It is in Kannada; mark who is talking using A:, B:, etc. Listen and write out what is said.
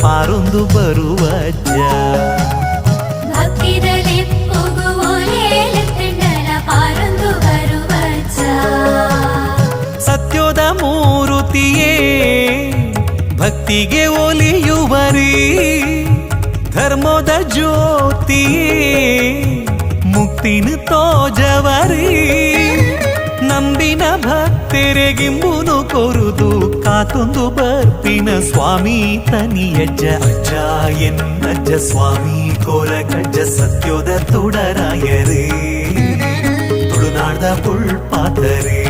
A: ಪಾರೊಂದು ಬರುವಜ್ಜ ಸತ್ಯದ ಮೂರುತಿಯೇ ಭಕ್ತಿಗೆ ಒಲಿಯುವರಿ ಧರ್ಮದ ಜ್ಯೋತಿಯೇ ಮುಕ್ತಿನ ತೋಜವರಿ ನಂಬಿನ ಭಕ್ತರೆಗಿಂಬುನು ಕೊರುದು ಕಾತೊಂದು ಬರ್ಪಿನ ಸ್ವಾಮಿ ತನಿಯಜ್ಜ ಅಜ್ಜ ಎನ್ನಜ್ಜ ಸ್ವಾಮಿ ಕೋರಗಜ್ಜ ಸತ್ಯದ ತುಡರಾಯರೇ ತುಳುನಾಡ್ದ ಪುಳ್ಪಾತರೇ